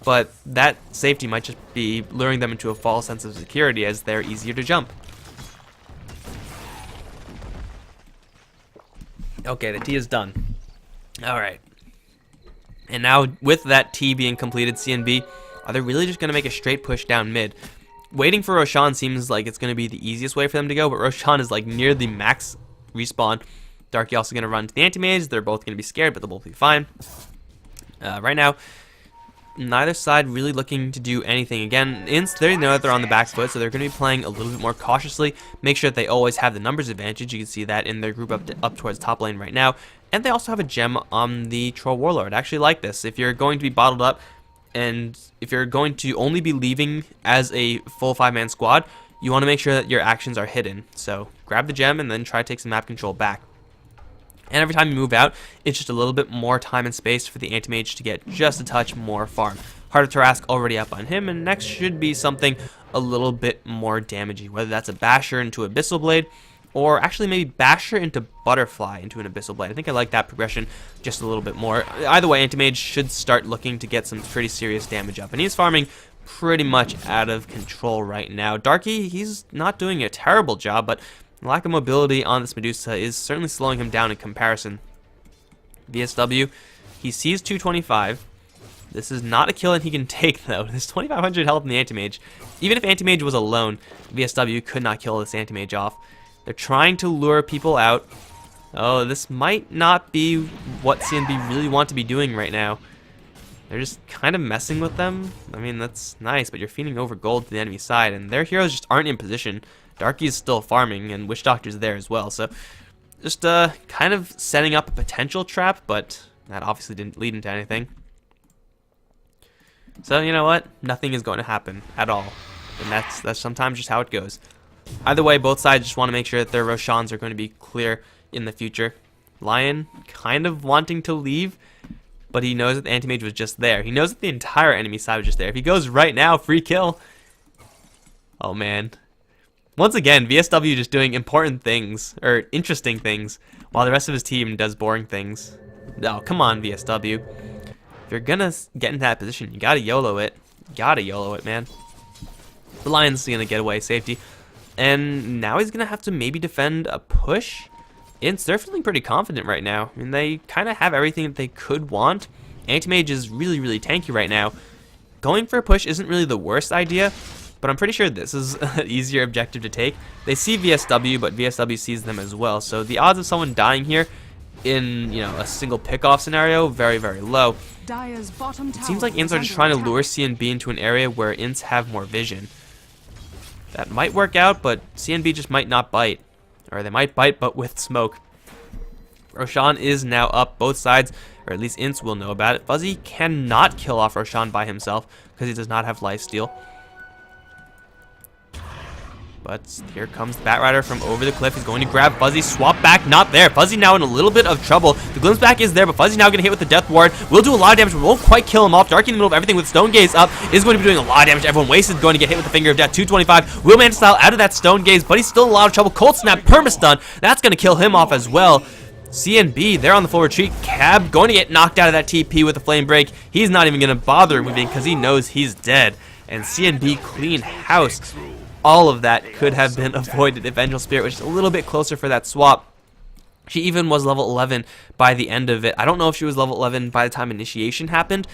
but that safety might just be luring them into a false sense of security as they're easier to jump. Okay, the T is done. Alright. And now, with that T being completed, CNB, are they really just going to make a straight push down mid? Waiting for Roshan seems like it's going to be the easiest way for them to go, but Roshan is like near the max respawn. Darky also going to run to the anti-mage. They're both going to be scared, but they'll both be fine. Right now, neither side really looking to do anything. Again, INTZ, they know that they're on the back foot, so they're going to be playing a little bit more cautiously. Make sure that they always have the numbers advantage. You can see that in their group up towards top lane right now. And they also have a gem on the Troll Warlord. I actually like this. If you're going to be bottled up, and if you're going to only be leaving as a full 5-man squad, you want to make sure that your actions are hidden. So grab the gem and then try to take some map control back. And every time you move out, it's just a little bit more time and space for the anti-mage to get just a touch more farm. Heart of Tarask already up on him, and next should be something a little bit more damaging, whether that's a Basher into Abyssal Blade, or actually maybe Basher into Butterfly into an Abyssal Blade. I think I like that progression just a little bit more. Either way, Anti-Mage should start looking to get some pretty serious damage up, and he's farming pretty much out of control right now. Darky, he's not doing a terrible job, but lack of mobility on this Medusa is certainly slowing him down in comparison. VSW, he sees 225. This is not a kill that he can take, though. There's 2,500 health in the Anti-Mage. Even if Anti-Mage was alone, VSW could not kill this Anti-Mage off. They're trying to lure people out. Oh, this might not be what CNB really want to be doing right now. They're just kind of messing with them. I mean, that's nice, but you're feeding over gold to the enemy side, and their heroes just aren't in position. Darky's still farming, and Witch Doctor's there as well, so just kind of setting up a potential trap, but that obviously didn't lead into anything. So, you know what? Nothing is going to happen at all, and that's sometimes just how it goes. Either way, both sides just want to make sure that their Roshans are going to be clear in the future. Lion kind of wanting to leave, but he knows that the Anti-Mage was just there. He knows that the entire enemy side was just there. If he goes right now, free kill. Oh, man. Once again, VSW just doing important things, or interesting things, while the rest of his team does boring things. Oh, come on, VSW. If you're gonna get into that position, you gotta YOLO it. Gotta YOLO it, man. The Lion's gonna get away safety. And now he's going to have to maybe defend a push. INTZ, they're feeling pretty confident right now. I mean, they kind of have everything that they could want. Anti-Mage is really, really tanky right now. going for a push isn't really the worst idea, but I'm pretty sure this is an easier objective to take. They see VSW, but VSW sees them as well, so the odds of someone dying here in, you know, a single pick-off scenario, very, very low. Dire's bottom It seems like INTZ are just trying to lure CNB into an area where INTZ have more vision. That might work out, but CNB just might not bite. Or they might bite, but with smoke. Roshan is now up both sides, or at least INTZ will know about it. Fuzzy cannot kill off Roshan by himself because he does not have lifesteal. But here comes the Batrider from over the cliff. He's going to grab Fuzzy. Swap back, not there. Fuzzy now in a little bit of trouble. The glimpse back is there, but Fuzzy now going to hit with the Death Ward. Will do a lot of damage, but won't quite kill him off. Darky in the middle of everything with Stone Gaze up is going to be doing a lot of damage. Everyone wasted, going to get hit with the Finger of Death. 225. Will Man style out of that Stone Gaze, but he's still in a lot of trouble. Cold Snap, Permastun. That's going to kill him off as well. CNB, they're on the full retreat. Cab going to get knocked out of that TP with a Flame Break. He's not even going to bother moving because he knows he's dead. And CNB clean house. All of that could have been avoided if Angel Spirit was just a little bit closer for that swap. She even was level 11 by the end of it. I don't know if she was level 11 by the time initiation happened,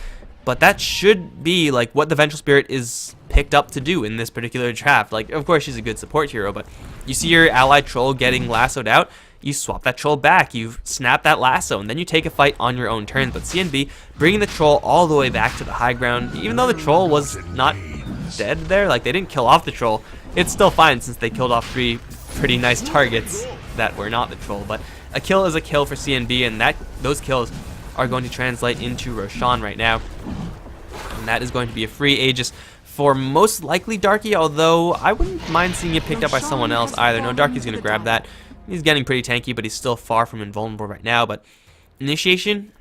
but that should be like what the Vengeful Spirit is picked up to do in this particular draft. Like, of course, she's a good support hero, but you see your allied troll getting lassoed out, you swap that troll back, you snap that lasso, and then you take a fight on your own terms. But CNB bringing the troll all the way back to the high ground, even though the troll was not dead there, like they didn't kill off the troll, it's still fine since they killed off 3 pretty nice targets that were not the troll. But a kill is a kill for CNB, and those kills are going to translate into Roshan right now, and that is going to be a free Aegis for most likely Darky, although I wouldn't mind seeing it picked up by someone else either. No, Darky's going to grab that. He's getting pretty tanky, but he's still far from invulnerable right now. But initiation,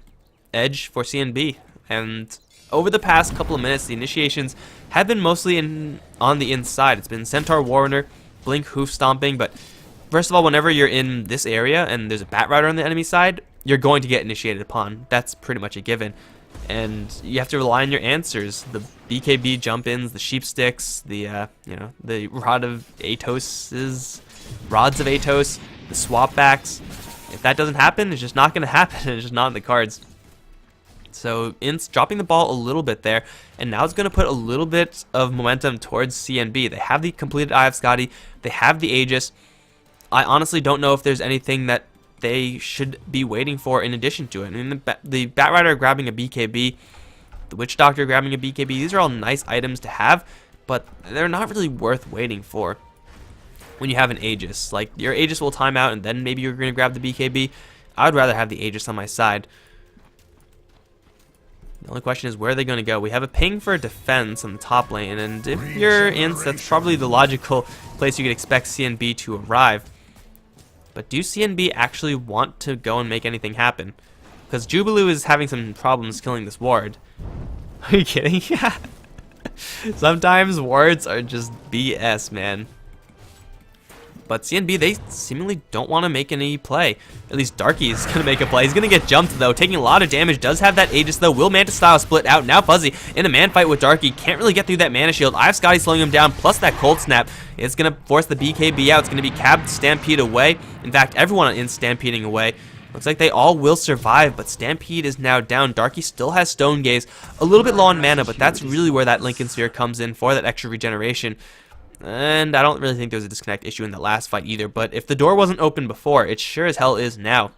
edge for CNB, and over the past couple of minutes, the initiations have been mostly on the inside. It's been Centaur Warner, Blink Hoof Stomping, but first of all, whenever you're in this area and there's a Batrider on the enemy side, you're going to get initiated upon. That's pretty much a given. And you have to rely on your answers. The BKB jump-ins, the sheep sticks, the the Rods of Atos, the swap backs. If that doesn't happen, it's just not going to happen. It's just not in the cards. So INTZ dropping the ball a little bit there, and now it's going to put a little bit of momentum towards CNB. They have the completed Eye of Scotty. They have the Aegis. I honestly don't know if there's anything that they should be waiting for in addition to it. I mean, the Batrider grabbing a BKB, the Witch Doctor grabbing a BKB, these are all nice items to have, but they're not really worth waiting for when you have an Aegis. Like, your Aegis will time out, and then maybe you're going to grab the BKB. I would rather have the Aegis on my side. The only question is, where are they going to go? We have a ping for defense on the top lane, and if you're INTZ, that's probably the logical place you could expect CNB to arrive. But do CNB actually want to go and make anything happen? Because Jubilee is having some problems killing this ward. Are you kidding? Sometimes wards are just BS, man. But CNB, they seemingly don't want to make any play. At least Darky is going to make a play. He's going to get jumped, though, taking a lot of damage. Does have that Aegis, though. Will Manta Style split out. Now Fuzzy in a man fight with Darky. Can't really get through that Mana Shield. I have Scotty slowing him down, plus that Cold Snap. It's going to force the BKB out. It's going to be capped Stampede away. In fact, everyone in Stampeding away. Looks like they all will survive, but Stampede is now down. Darky still has Stone Gaze. A little bit low on mana, but that's really where that Lincoln Sphere comes in for that extra regeneration. And I don't really think there was a disconnect issue in the last fight either, but if the door wasn't open before, it sure as hell is now.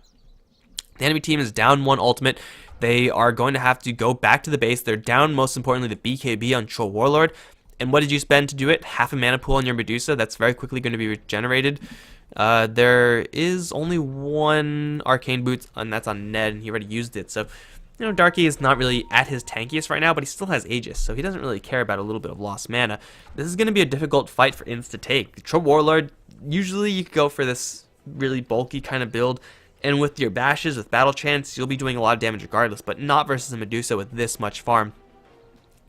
The enemy team is down 1 ultimate. They are going to have to go back to the base. They're down, most importantly, the BKB on Troll Warlord. And what did you spend to do it? Half a mana pool on your Medusa. That's very quickly going to be regenerated. There is only 1 Arcane Boots, and that's on Ned, and he already used it. So, you know, Darky is not really at his tankiest right now, but he still has Aegis, so he doesn't really care about a little bit of lost mana. This is going to be a difficult fight for INTZ to take. The Troll Warlord, usually you could go for this really bulky kind of build, and with your bashes, with Battle Chance, you'll be doing a lot of damage regardless, but not versus a Medusa with this much farm.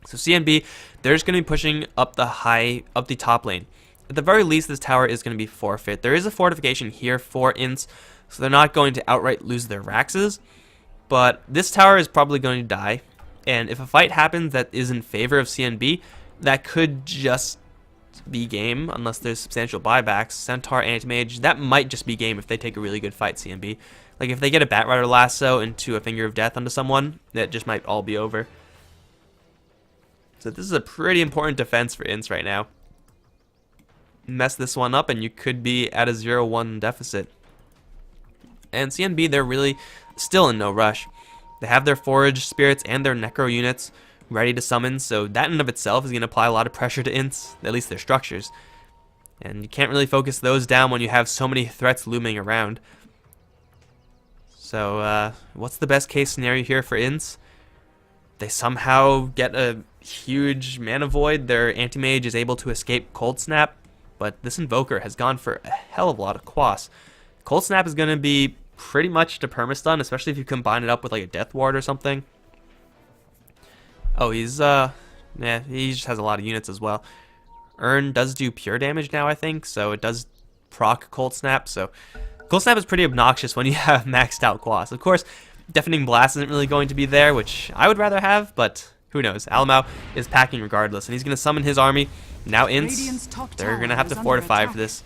So CNB, they're just going to be pushing up the top lane. At the very least, this tower is going to be forfeit. There is a fortification here for INTZ, so they're not going to outright lose their Raxes. But this tower is probably going to die, and if a fight happens that is in favor of CNB, that could just be game, unless there's substantial buybacks. Centaur, Anti-Mage, that might just be game if they take a really good fight, CNB. Like, if they get a Batrider lasso into a Finger of Death onto someone, that just might all be over. So this is a pretty important defense for INTZ right now. Mess this one up and you could be at a 0-1 deficit. And CNB, they're really still in no rush. They have their Forage Spirits and their Necro units ready to summon, so that in and of itself is going to apply a lot of pressure to INTZ, at least their structures. And you can't really focus those down when you have so many threats looming around. So, what's the best case scenario here for INTZ? They somehow get a huge mana void, their anti-mage is able to escape Cold Snap, but this Invoker has gone for a hell of a lot of quas. Cold Snap is going to be pretty much the permastun, especially if you combine it up with like a Death Ward or something. Oh, he's, yeah, he just has a lot of units as well. Urn does do pure damage now, I think, so it does proc Cold Snap, so Cold Snap is pretty obnoxious when you have maxed out quas. Of course, Deafening Blast isn't really going to be there, which I would rather have, but who knows. Alamau is packing regardless, and he's going to summon his army. Now INTZ, they're going to have to fortify for this,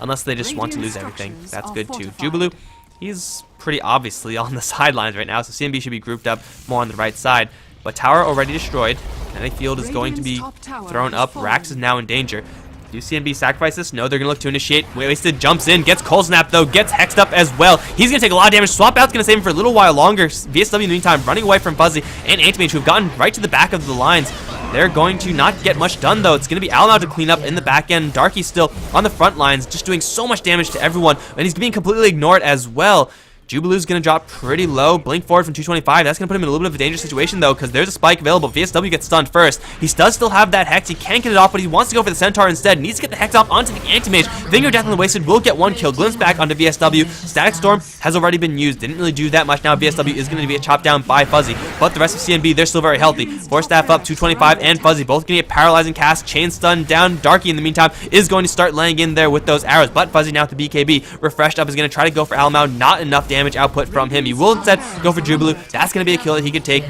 unless they just want to lose everything. That's good too. Jubilu, he's pretty obviously on the sidelines right now, so CNB should be grouped up more on the right side. But tower already destroyed. Kinetic Field is going to be thrown up. Rax is now in danger. Do CNB sacrifice this? No, they're going to look to initiate. Wasted jumps in, gets Cold Snap though, gets hexed up as well. He's going to take a lot of damage. Swap Out's going to save him for a little while longer. VSW in the meantime running away from Fuzzy and Anti-Mage, who have gotten right to the back of the lines. They're going to not get much done though. It's going to be Alamau to clean up in the back end. Darky still on the front lines, just doing so much damage to everyone, and he's being completely ignored as well. Jubilu's going to drop pretty low. Blink forward from 225. That's going to put him in a little bit of a dangerous situation, though, because there's a spike available. VSW gets stunned first. He does still have that Hex. He can't get it off, but he wants to go for the Centaur instead. Needs to get the Hex off onto the Anti-Mage. Finger Death on the Wasted will get one kill. Glimpse back onto VSW. Static Storm has already been used. Didn't really do that much. Now VSW is going to get chopped down by Fuzzy, but the rest of CNB, they're still very healthy. Force Staff up, 225, and Fuzzy both going to get Paralyzing Cast. Chain Stun down. Darky, in the meantime, is going to start laying in there with those arrows, but Fuzzy now with the BKB. Refreshed up is going to try to go for Alamau. Not enough damage output from him. He will instead go for Jubilu. That's going to be a kill that he could take.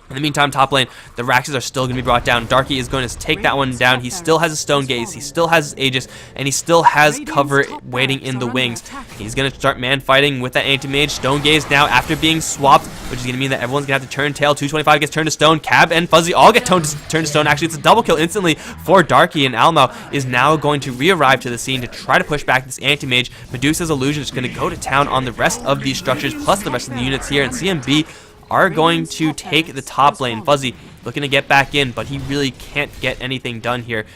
In the meantime, top lane, the Raxes are still going to be brought down. Darky is going to take that one down. He still has a Stone Gaze. He still has his Aegis. And he still has cover waiting in the wings. He's going to start man fighting with that Anti-Mage. Stone Gaze now after being swapped, which is going to mean that everyone's going to have to turn tail. 225 gets turned to stone. Cab and Fuzzy all get turned to stone. Actually, it's a double kill instantly for Darky. And Alamau is now going to re-arrive to the scene to try to push back this Anti-Mage. Medusa's Illusion is going to go to town on the rest of these structures, plus the rest of the units here. And CNB are going to take the top lane. Fuzzy looking to get back in, but he really can't get anything done here.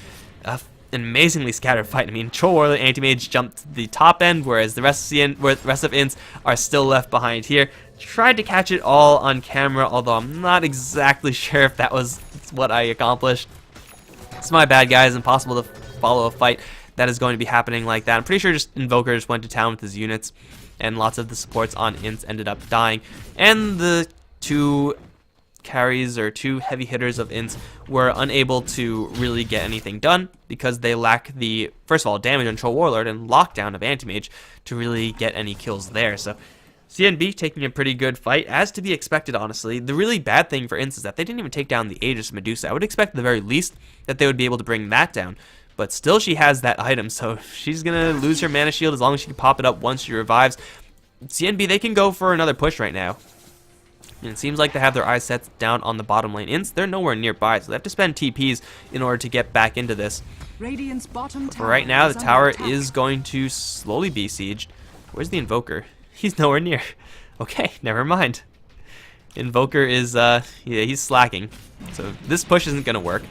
An amazingly scattered fight. I mean, Troll Warrior Anti-Mage jumped to the top end, whereas the rest of INTZ are still left behind here. Tried to catch it all on camera, although I'm not exactly sure if that was what I accomplished. It's my bad, guys. Impossible to follow a fight that is going to be happening like that. I'm pretty sure just Invoker just went to town with his units, and lots of the supports on INTZ ended up dying. And the two carries or two heavy hitters of INTZ were unable to really get anything done because they lack the, first of all, damage on Troll Warlord and lockdown of Anti-Mage to really get any kills there. So CNB taking a pretty good fight, as to be expected, honestly. The really bad thing for INTZ is that they didn't even take down the Aegis Medusa. I would expect at the very least that they would be able to bring that down. But still, she has that item, so she's going to lose her mana shield as long as she can pop it up once she revives. CNB, they can go for another push right now. And it seems like they have their eyes set down on the bottom lane. INTZ, they're nowhere nearby, so they have to spend TPs in order to get back into this. But right now, the tower is going to slowly be sieged. Where's the Invoker? He's nowhere near. Okay, never mind. Invoker is, yeah, he's slacking. So this push isn't going to work.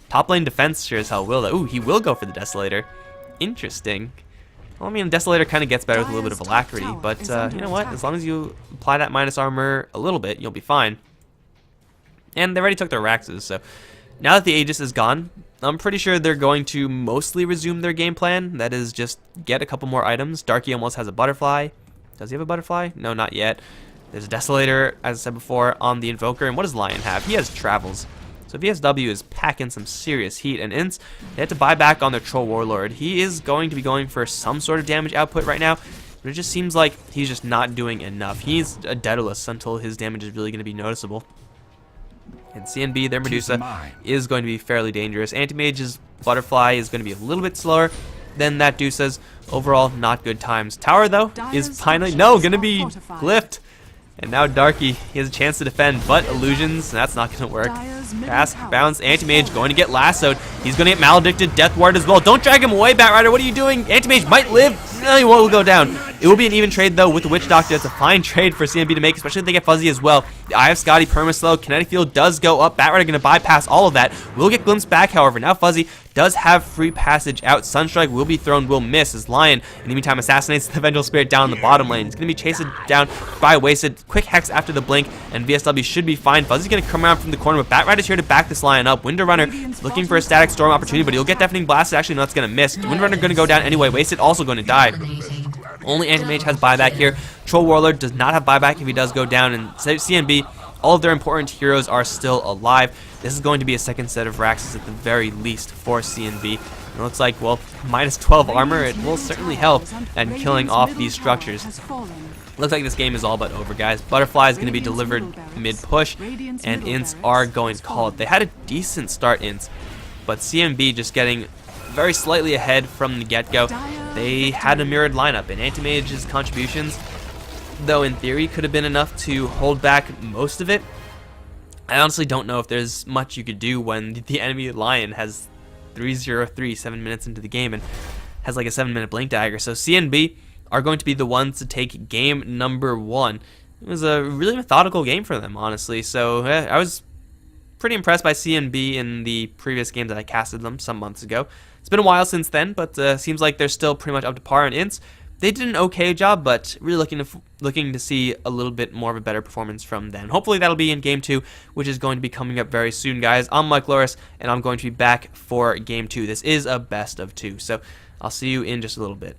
Top lane defense sure as hell will, though. Ooh, he will go for the Desolator. Interesting. Well, I mean, Desolator kind of gets better with a little bit of alacrity, but you know what? As long as you apply that minus armor a little bit, you'll be fine. And they already took their Raxes, so now that the Aegis is gone, I'm pretty sure they're going to mostly resume their game plan. That is, just get a couple more items. Darky almost has a Butterfly. Does he have a Butterfly? No, not yet. There's a Desolator, as I said before, on the Invoker. And what does Lion have? He has Travels. So VSW is packing some serious heat, and INTZ, they had to buy back on their Troll Warlord. He is going to be going for some sort of damage output right now, but it just seems like he's just not doing enough. He's a Daedalus until his damage is really going to be noticeable. And CNB, their Medusa, is going to be fairly dangerous. Anti-Mage's Butterfly is going to be a little bit slower than that Deuce's. Overall, not good times. Tower, though, is finally, no, going to be glyphed. And now Darky, he has a chance to defend, but illusions, that's not going to work. Pass, bounce, Anti-Mage going to get lassoed. He's going to get maledicted, Death Ward as well. Don't drag him away, Batrider. What are you doing? Anti-Mage might live. No, he won't go down. It will be an even trade, though, with the Witch Doctor. It's a fine trade for CNB to make, especially if they get Fuzzy as well. The Eye of Scotty, Permaslow, Kinetic Field does go up. Batrider going to bypass all of that. Will get glimpsed back, however. Now Fuzzy does have free passage out. Sunstrike will be thrown, will miss as Lion, in the meantime, assassinates the Vengeful Spirit down the bottom lane. He's going to be chased down by Wasted. Quick Hex after the blink, and VSW should be fine. Fuzzy's going to come around from the corner, but Batrider's here to back this Lion up. Winter Runner looking for a Static Storm opportunity, but he'll get Deafening Blasted. Actually, no, that's going to miss. Winter Runner going to go down anyway. Wasted also going to die. Only Anti-Mage has buyback here. Troll Warlord does not have buyback if he does go down, and CNB, all of their important heroes are still alive. This is going to be a second set of Raxes at the very least for CNB. It looks like, well, minus 12 armor, it will certainly help in killing off these structures. Looks like this game is all but over, guys. Butterfly is going to be delivered mid-push, and INTZ are going to call it. They had a decent start, INTZ, but CNB just getting very slightly ahead from the get-go. They had a mirrored lineup, and Anti-Mage's contributions, though in theory could have been enough to hold back most of it. I honestly don't know if there's much you could do when the enemy Lion has 3-0-3 7 minutes into the game and has like a 7-minute blink dagger. So CNB are going to be the ones to take game number 1. It was a really methodical game for them, honestly. So I was pretty impressed by CNB in the previous game that I casted them some months ago. It's been a while since then, but seems like they're still pretty much up to par on INTZ. They did an okay job, but really looking to see a little bit more of a better performance from them. Hopefully that'll be in Game 2, which is going to be coming up very soon, guys. I'm Mike Loris, and I'm going to be back for Game 2. This is a best of 2, so I'll see you in just a little bit.